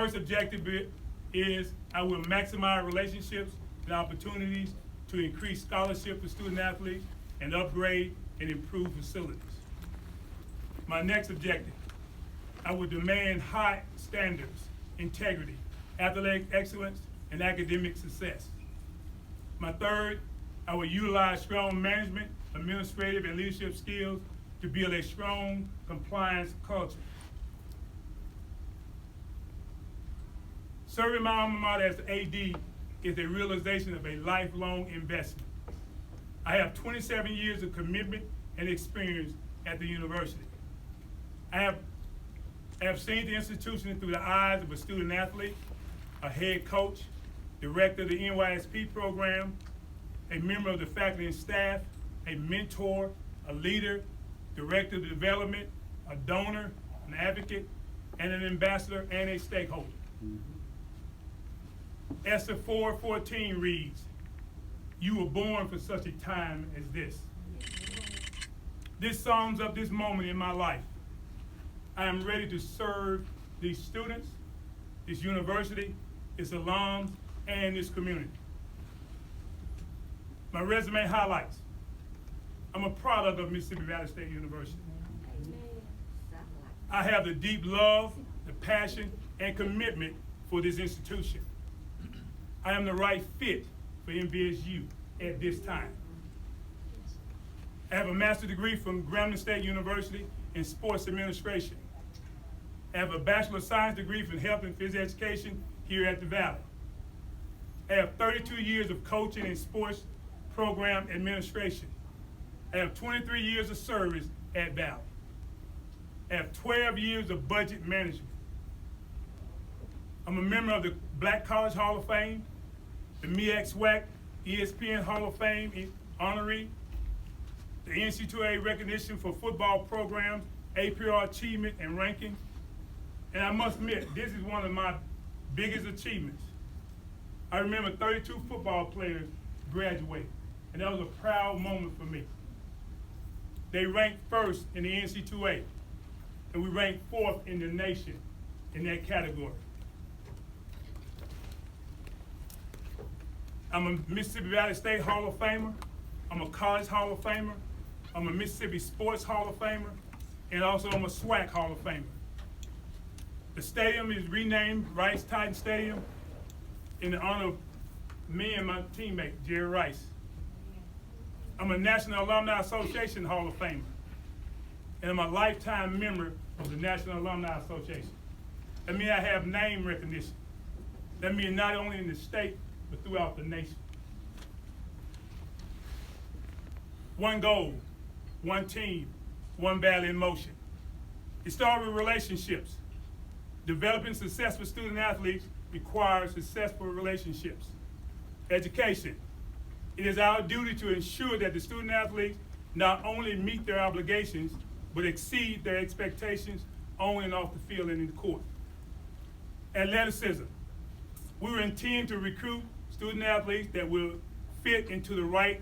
first objective is I will maximize relationships and opportunities to increase scholarship for student athletes and upgrade and improve facilities. My next objective, I will demand high standards, integrity, athletic excellence, and academic success. My third, I will utilize strong management, administrative, and leadership skills to build a strong compliance culture. Serving my alma mater as the AD is a realization of a lifelong investment. I have 27 years of commitment and experience at the university. I have seen the institution through the eyes of a student athlete, a head coach, director of the NYSP program, a member of the faculty and staff, a mentor, a leader, director of development, a donor, an advocate, and an ambassador and a stakeholder. Esther 4:14 reads, "You were born for such a time as this." This sums up this moment in my life. I am ready to serve these students, this university, its alums, and this community. My resume highlights. I'm a product of Mississippi Valley State University. I have the deep love, the passion, and commitment for this institution. I am the right fit for MVSU at this time. I have a master's degree from Grambling State University in sports administration. I have a Bachelor of Science degree from Health and Physical Education here at the Valley. I have 32 years of coaching and sports program administration. I have 23 years of service at Valley. I have 12 years of budget management. I'm a member of the Black College Hall of Fame, the MEAC-SWAC ESPN Hall of Fame honoree, the NC2A recognition for football programs, APR achievement and ranking. And I must admit, this is one of my biggest achievements. I remember 32 football players graduated, and that was a proud moment for me. They ranked first in the NC2A, and we ranked fourth in the nation in that category. I'm a Mississippi Valley State Hall of Famer. I'm a College Hall of Famer. I'm a Mississippi Sports Hall of Famer. And also I'm a SWAC Hall of Famer. The stadium is renamed Rice Totten Stadium in honor of me and my teammate, Jerry Rice. I'm a National Alumni Association Hall of Famer. And I'm a lifetime member of the National Alumni Association. That means I have name recognition. That means not only in the state, but throughout the nation. One goal, one team, one Valley in motion. It started with relationships. Developing successful student athletes requires successful relationships. Education. It is our duty to ensure that the student athletes not only meet their obligations, but exceed their expectations on and off the field and in the court. Athleticism. We will intend to recruit student athletes that will fit into the right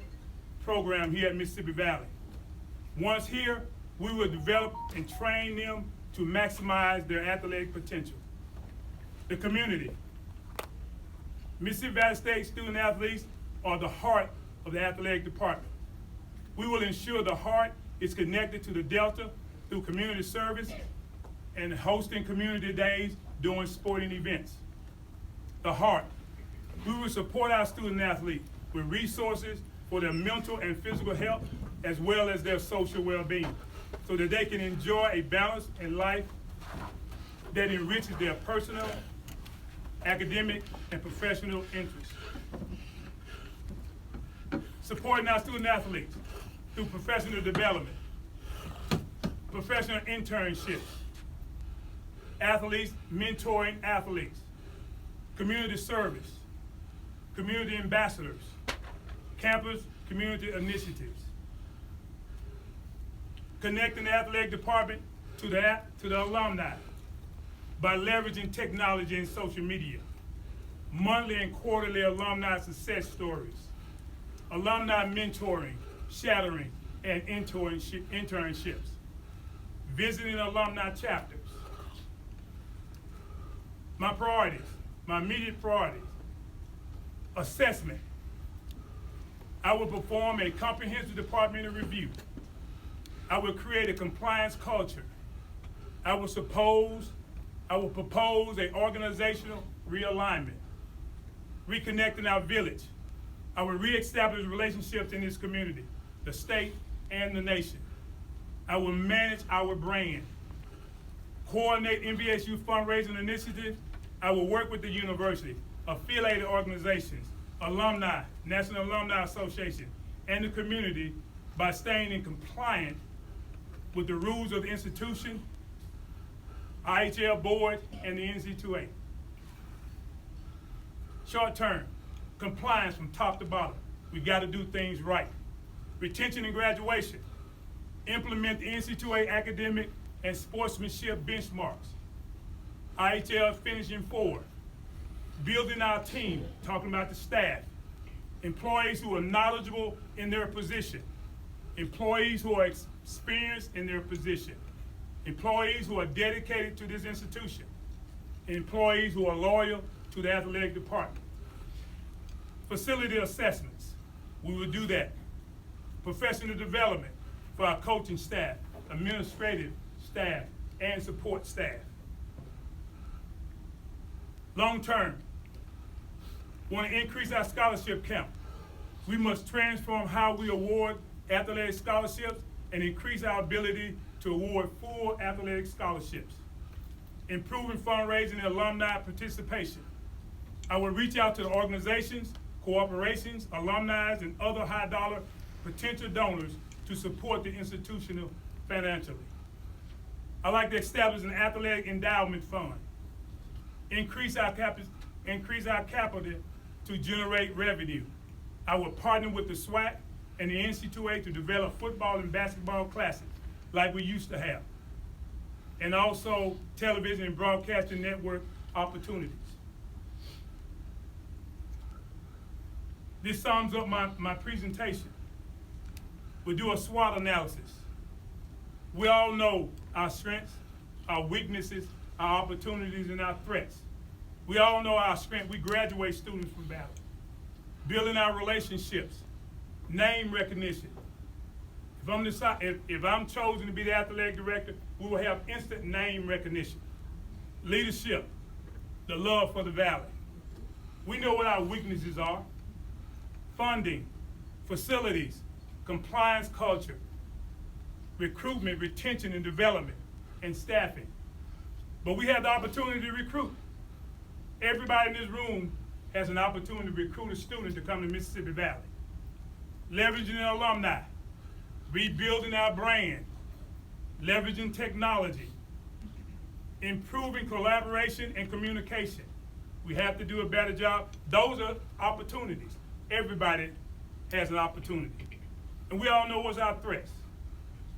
program here at Mississippi Valley. Once here, we will develop and train them to maximize their athletic potential. The community. Mississippi Valley State student athletes are the heart of the athletic department. We will ensure the heart is connected to the Delta through community service and hosting community days during sporting events. The heart. We will support our student athletes with resources for their mental and physical health as well as their social well-being so that they can enjoy a balance in life that enriches their personal, academic, and professional interests. Supporting our student athletes through professional development, professional internships, athletes mentoring athletes, community service, community ambassadors, campus community initiatives. Connecting the athletic department to the alumni by leveraging technology and social media. Monthly and quarterly alumni success stories. Alumni mentoring, shadowing, and internships. Visiting alumni chapters. My priorities, my immediate priorities. Assessment. I will perform a comprehensive departmental review. I will create a compliance culture. I will propose an organizational realignment, reconnecting our village. I will reestablish relationships in this community, the state, and the nation. I will manage our brand, coordinate NVSU fundraising initiatives. I will work with the university, affiliated organizations, alumni, National Alumni Association, and the community by staying in compliance with the rules of the institution, IHL board, and the NC2A. Short term, compliance from top to bottom. We gotta do things right. Retention and graduation. Implement the NC2A academic and sportsmanship benchmarks. IHL finishing forward. Building our team, talking about the staff. Employees who are knowledgeable in their position. Employees who are experienced in their position. Employees who are dedicated to this institution. Employees who are loyal to the athletic department. Facility assessments, we will do that. Professional development for our coaching staff, administrative staff, and support staff. Long term, want to increase our scholarship count. We must transform how we award athletic scholarships and increase our ability to award full athletic scholarships. Improving fundraising and alumni participation. I will reach out to the organizations, corporations, alumni, and other high-dollar potential donors to support the institution financially. I'd like to establish an athletic endowment fund. Increase our capital to generate revenue. I will partner with the SWAC and the NC2A to develop football and basketball classes like we used to have. And also television and broadcasting network opportunities. This sums up my presentation. We'll do a SWOT analysis. We all know our strengths, our weaknesses, our opportunities, and our threats. We all know our strength. We graduate students from battle. Building our relationships, name recognition. If I'm chosen to be the athletic director, we will have instant name recognition. Leadership, the love for the valley. We know what our weaknesses are. Funding, facilities, compliance culture, recruitment, retention, and development, and staffing. But we have the opportunity to recruit. Everybody in this room has an opportunity to recruit a student to come to Mississippi Valley. Leveraging an alumni, rebuilding our brand, leveraging technology, improving collaboration and communication. We have to do a better job. Those are opportunities. Everybody has an opportunity. And we all know what's our threats.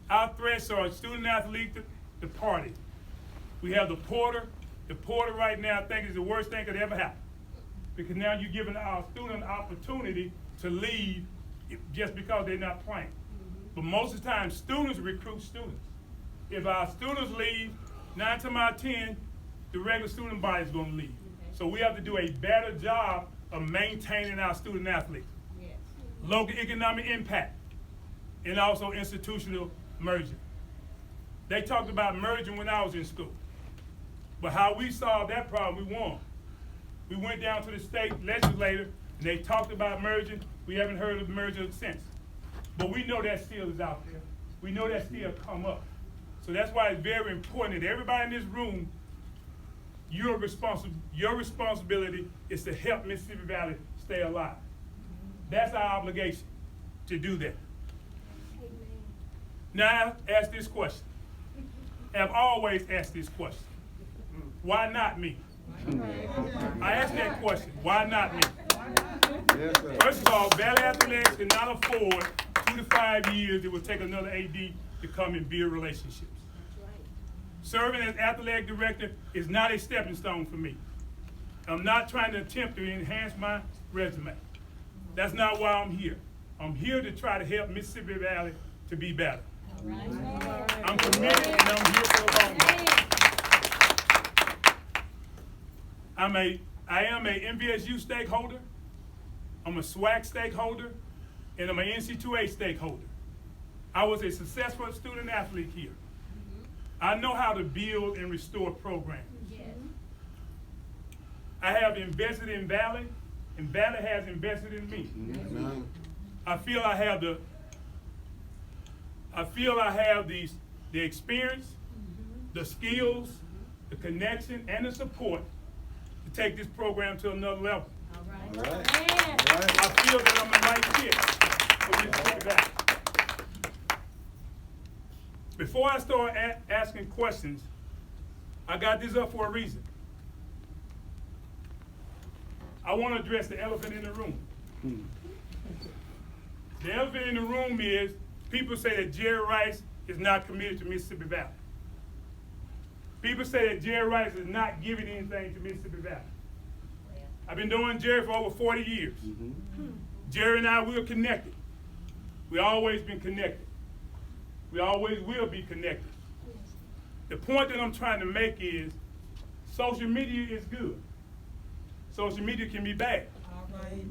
Our threats are student athlete, the party. We have the porter. The porter right now, I think, is the worst thing that could ever happen. Because now you're giving our student an opportunity to leave just because they're not playing. But most of the time, students recruit students. If our students leave, 9 times out of 10, the regular student body is going to leave. So we have to do a better job of maintaining our student athletes. Yes. Local economic impact, and also institutional merging. They talked about merging when I was in school. But how we solved that problem, we won. We went down to the state legislature, and they talked about merging. We haven't heard of merger since. But we know that still is out there. We know that still come up. So that's why it's very important that everybody in this room, your responsibility is to help Mississippi Valley stay alive. That's our obligation to do that. Amen. Now I ask this question. I've always asked this question. Why not me? I asked that question. Why not me? Yes, sir. First of all, Valley Athletics cannot afford 2 to 5 years it will take another AD to come and build relationships. Serving as athletic director is not a stepping stone for me. I'm not trying to attempt to enhance my resume. That's not why I'm here. I'm here to try to help Mississippi Valley to be better. I'm committed and I'm here for a long time. I am a MVSU stakeholder, I'm a SWAC stakeholder, and I'm an NC2A stakeholder. I was a successful student athlete here. I know how to build and restore programs. I have invested in Valley, and Valley has invested in me. I feel I have the experience, the skills, the connection, and the support to take this program to another level. All right. All right. I feel that I'm the right fit for Mississippi Valley. Before I start asking questions, I got this up for a reason. I want to address the elephant in the room. The elephant in the room is people say that Jerry Rice is not committed to Mississippi Valley. People say that Jerry Rice is not giving anything to Mississippi Valley. I've been doing Jerry for over 40 years. Jerry and I, we're connected. We've always been connected. We always will be connected. The point that I'm trying to make is social media is good. Social media can be bad. All right.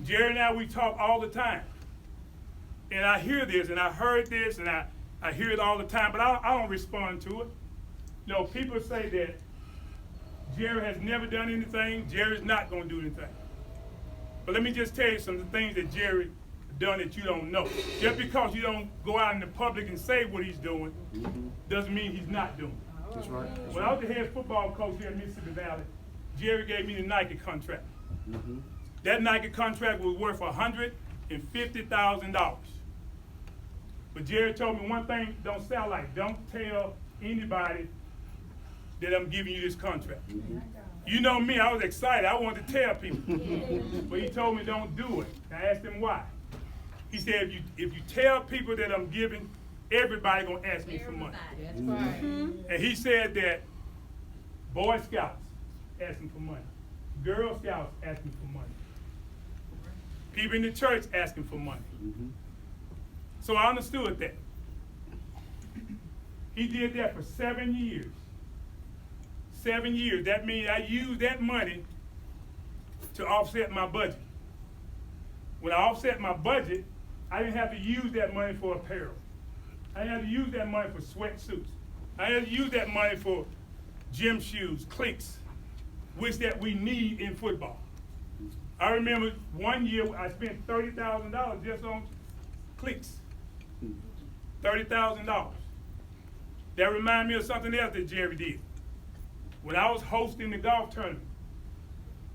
Jerry and I, we talk all the time. And I hear this, and I heard this, and I hear it all the time, but I don't respond to it. You know, people say that Jerry has never done anything, Jerry's not going to do anything. But let me just tell you some of the things that Jerry done that you don't know. Just because you don't go out in the public and say what he's doing, doesn't mean he's not doing it. That's right. When I was the head football coach here in Mississippi Valley, Jerry gave me the Nike contract. That Nike contract was worth $150,000. But Jerry told me one thing don't sound like, don't tell anybody that I'm giving you this contract. You know me, I was excited, I wanted to tell people. But he told me don't do it. I asked him why. He said if you tell people that I'm giving, everybody gonna ask me for money. That's right. And he said that Boy Scouts asking for money, Girl Scouts asking for money, people in the church asking for money. So I understood that. He did that for 7 years. 7 years. That means I used that money to offset my budget. When I offset my budget, I didn't have to use that money for apparel. I didn't have to use that money for sweatsuits. I didn't have to use that money for gym shoes, cleats, which that we need in football. I remember one year I spent $30,000 just on cleats. $30,000. That reminded me of something else that Jerry did. When I was hosting the golf tournament,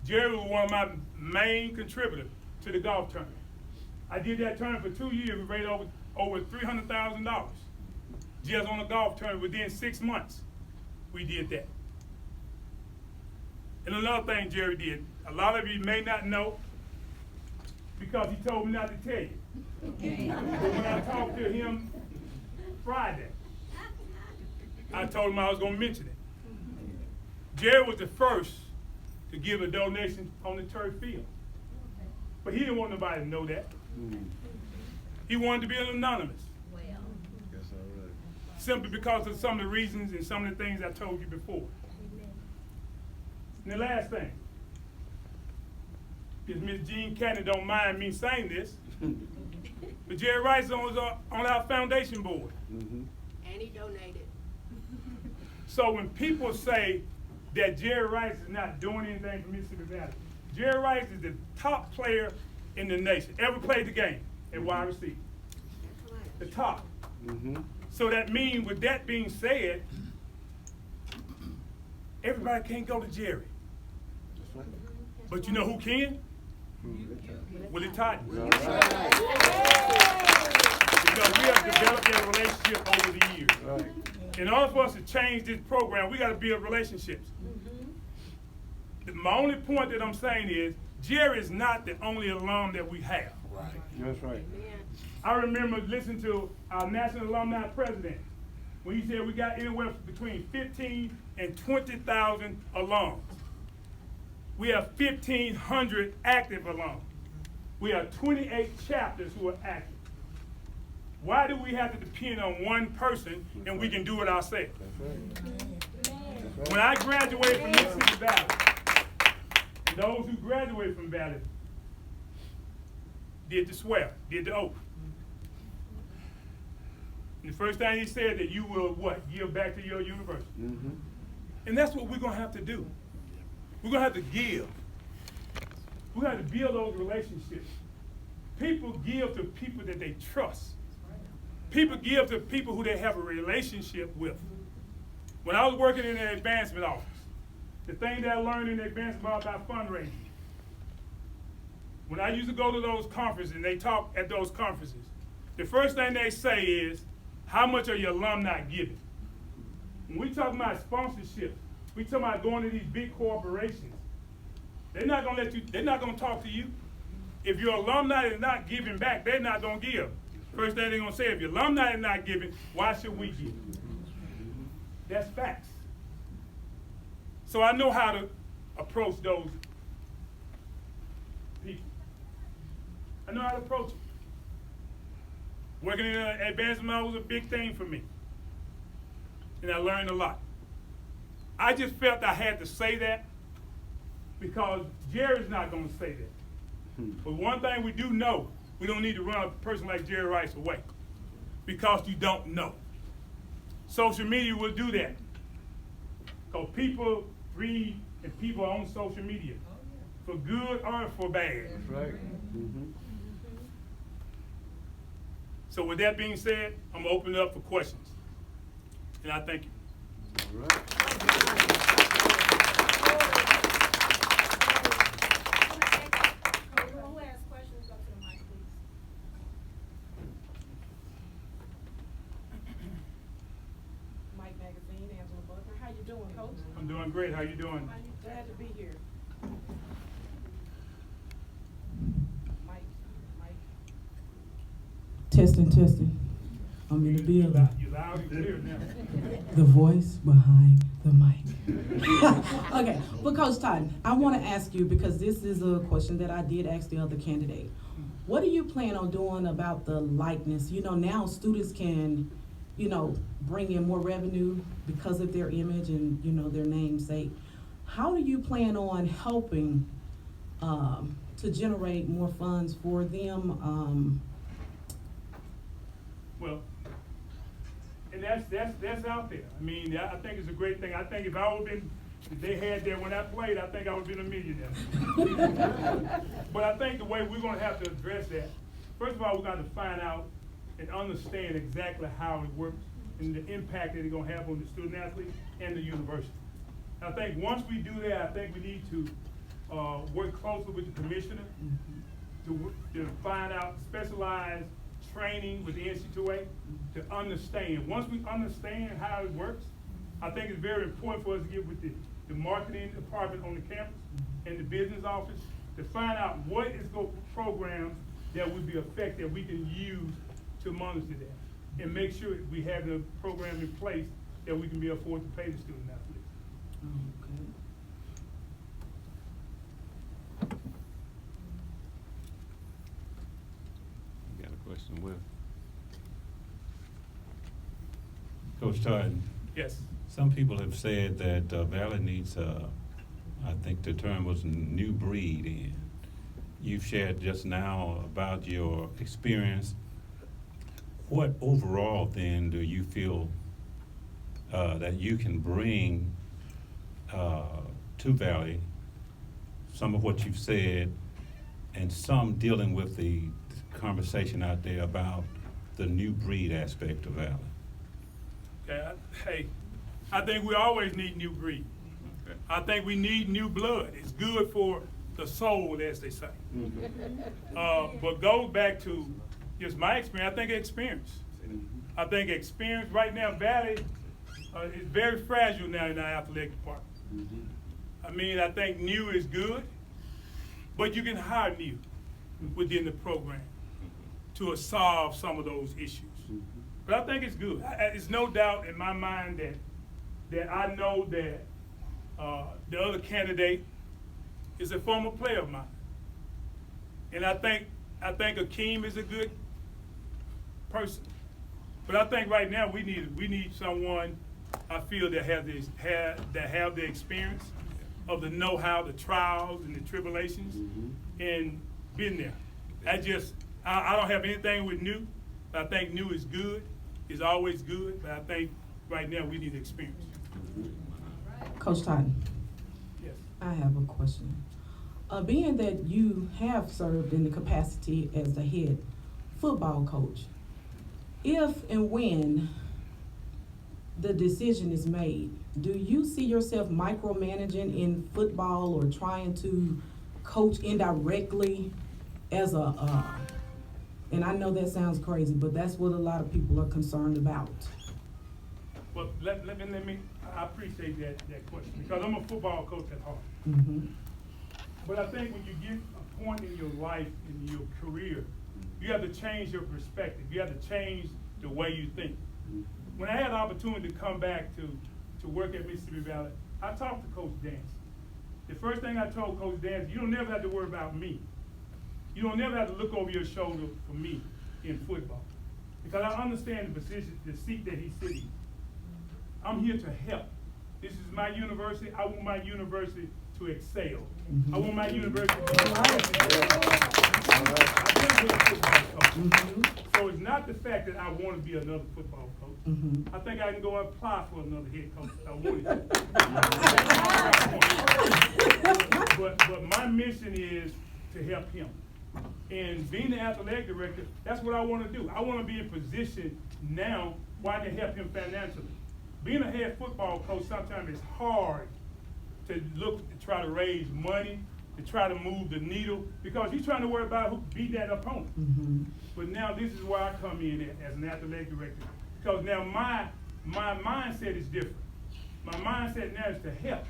Jerry was one of my main contributors to the golf tournament. I did that tournament for 2 years. We raised over $300,000 just on the golf tournament. Within 6 months, we did that. And another thing Jerry did, a lot of you may not know because he told me not to tell you. But when I talked to him Friday, I told him I was going to mention it. Jerry was the first to give a donation on the turf field. But he didn't want nobody to know that. He wanted to be anonymous. Simply because of some of the reasons and some of the things I told you before. And the last thing, if Ms. Jean Cannon don't mind me saying this, but Jerry Rice was on our foundation board. And he donated. So when people say that Jerry Rice is not doing anything for Mississippi Valley, Jerry Rice is the top player in the nation, ever played the game at wide receiver. The top. So that means, with that being said, everybody can't go to Jerry. But you know who can? Willie Totten. Because we have developed that relationship over the years. In order for us to change this program, we got to build relationships. My only point that I'm saying is, Jerry is not the only alum that we have. That's right. I remember listening to our National Alumni President when he said we got anywhere between 15 and 20,000 alums. We have 1,500 active alums. We have 28 chapters who are active. Why do we have to depend on one person and we can do it ourselves? That's right. When I graduated from Mississippi Valley, those who graduated from Valley did the swear, did the oath. And the first thing he said that you will what? Give back to your university. Mm-hmm. And that's what we're gonna have to do. We're gonna have to give. We're gonna have to build those relationships. People give to people that they trust. People give to people who they have a relationship with. When I was working in the advancement office, the thing that I learned in the advancement about fundraising, when I used to go to those conferences and they talk at those conferences, the first thing they say is, how much are your alumni giving? When we talk about sponsorship, we talk about going to these big corporations. They're not gonna let you, they're not gonna talk to you. If your alumni is not giving back, they're not gonna give. First thing they're gonna say, if your alumni is not giving, why should we give? That's facts. So I know how to approach those people. I know how to approach them. Working in an advancement was a big thing for me. And I learned a lot. I just felt I had to say that because Jerry's not gonna say that. But one thing we do know, we don't need to run a person like Jerry Rice away because you don't know. Social media will do that. Because people read and people are on social media for good or for bad. That's right. Mm-hmm. So with that being said, I'm gonna open it up for questions. And I thank you. All right. Who has questions, go to the mic, please. Mike Magazine, Angela Butler. How you doing, Coach? I'm doing great. How you doing? Glad to be here. Mike. Testing, testing. I'm in the building. You loud and clear now. The voice behind the mic. Okay, but Coach Totten, I want to ask you, because this is a question that I did ask the other candidate. What do you plan on doing about the likeness? You know, now students can, you know, bring in more revenue because of their image and, you know, their namesake. How do you plan on helping to generate more funds for them? Well, and that's out there. I mean, I think it's a great thing. I think if they had that when I played, I think I would have been a millionaire. But I think the way we're gonna have to address that, first of all, we're gonna find out and understand exactly how it works and the impact that it's gonna have on the student athlete and the university. I think once we do that, I think we need to work closely with the commissioner to find out specialized training with the NC2A to understand. Once we understand how it works, I think it's very important for us to get with the marketing department on the campus and the business office to find out what is programs that would be effective we can use to monitor that and make sure we have the program in place that we can be afford to pay the student athletes. Okay. You got a question, Will? Coach Totten, Yes. some people have said that Valley needs I think the term was new breed in. You've shared just now about your experience. What overall then do you feel that you can bring to Valley, some of what you've said, and some dealing with the conversation out there about the new breed aspect of Valley? Okay, hey, I think we always need new breed. Okay. I think we need new blood. It's good for the soul, as they say. But goes back to just my experience. I think experience. I think experience right now, Valley is very fragile now in our athletic department. I mean, I think new is good, but you can hire new within the program to solve some of those issues. But I think it's good. It's no doubt in my mind that I know that the other candidate is a former player of mine. And I think Akeem is a good person. But I think right now we need someone I feel that have the experience of the know-how, the trials and the tribulations, and been there. I don't have anything with new. I think new is good, is always good, but I think right now we need experience. Coach Totten, Yes. I have a question. Being that you have served in the capacity as the head football coach, if and when the decision is made, do you see yourself micromanaging in football or trying to coach indirectly as and I know that sounds crazy, but that's what a lot of people are concerned about. Well, let me, I appreciate that question, because I'm a football coach at heart. Mm-hmm. But I think when you get a point in your life, in your career, you have to change your perspective. You have to change the way you think. When I had the opportunity to come back to work at Mississippi Valley, I talked to Coach Dance. The first thing I told Coach Dance, you don't never have to worry about me. You don't never have to look over your shoulder for me in football. Because I understand the position, the seat that he's sitting. I'm here to help. This is my university. I want my university to excel. Mm-hmm. I want my university to be I've been a football coach. Mm-hmm. So it's not the fact that I want to be another football coach. Mm-hmm. I think I can go and apply for another head coach if I wanted to. But my mission is to help him. And being the athletic director, that's what I want to do. I want to be in position now where I can help him financially. Being a head football coach, sometimes it's hard to look to try to raise money, to try to move the needle, because you're trying to worry about who beat that opponent. Mm-hmm. But now this is where I come in as an athletic director, because now my mindset is different. My mindset now is to help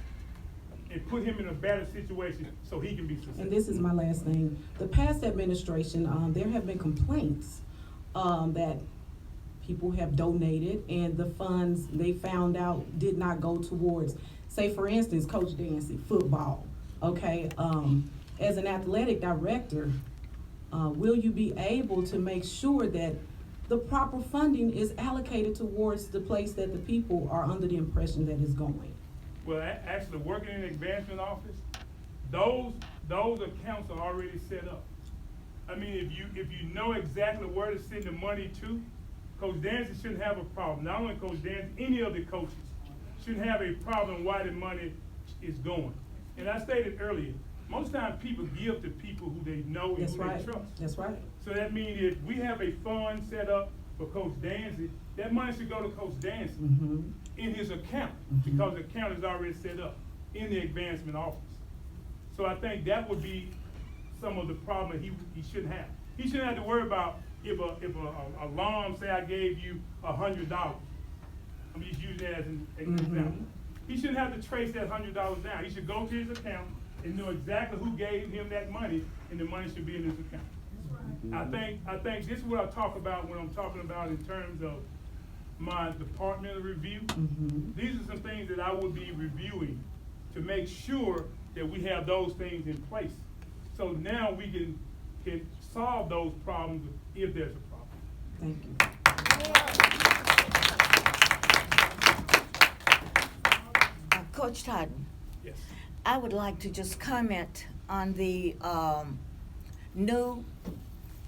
and put him in a better situation so he can be successful. And this is my last thing. The past administration, there have been complaints that people have donated and the funds they found out did not go towards, say for instance, Coach Dancy, football, okay? As an athletic director, will you be able to make sure that the proper funding is allocated towards the place that the people are under the impression that is going? Well, actually, working in the advancement office, those accounts are already set up. I mean, if you know exactly where to send the money to, Coach Dancy shouldn't have a problem. Not only Coach Dancy, any of the coaches shouldn't have a problem why the money is going. And I stated earlier, most times people give to people who they know and That's who right. they trust. That's right. So that means if we have a fund set up for Coach Dancy, that money should go to Coach Dancy Mm-hmm. in his account, Mhm. because the account is already set up in the advancement office. So I think that would be some of the problem he shouldn't have. He shouldn't have to worry about if a loan, say I gave you $100. I'm just using that as an example. He shouldn't have to trace that $100 down. He should go to his account and know exactly who gave him that money, and the money should be in his account. I think this is what I talk about when I'm talking about in terms of my departmental review. Mm-hmm. These are some things that I will be reviewing to make sure that we have those things in place. So now we can solve those problems if there's a problem. Thank you. Coach Totten, Yes. I would like to just comment on the new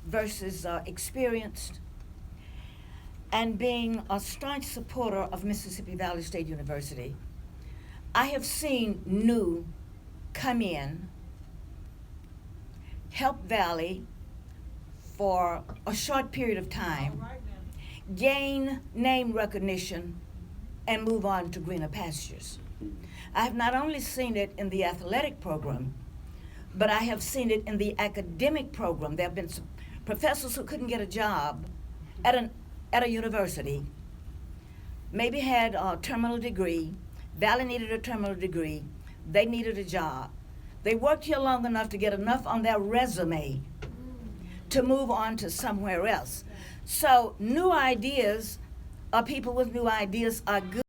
versus experienced, and being a staunch supporter of Mississippi Valley State University. I have seen new come in, help Valley for a short period of time, gain name recognition, and move on to greener pastures. I have not only seen it in the athletic program, but I have seen it in the academic program. There have been some professors who couldn't get a job at a university, maybe had a terminal degree. Valley needed a terminal degree. They needed a job. They worked here long enough to get enough on their resume to move on to somewhere else. So new ideas, people with new ideas are good.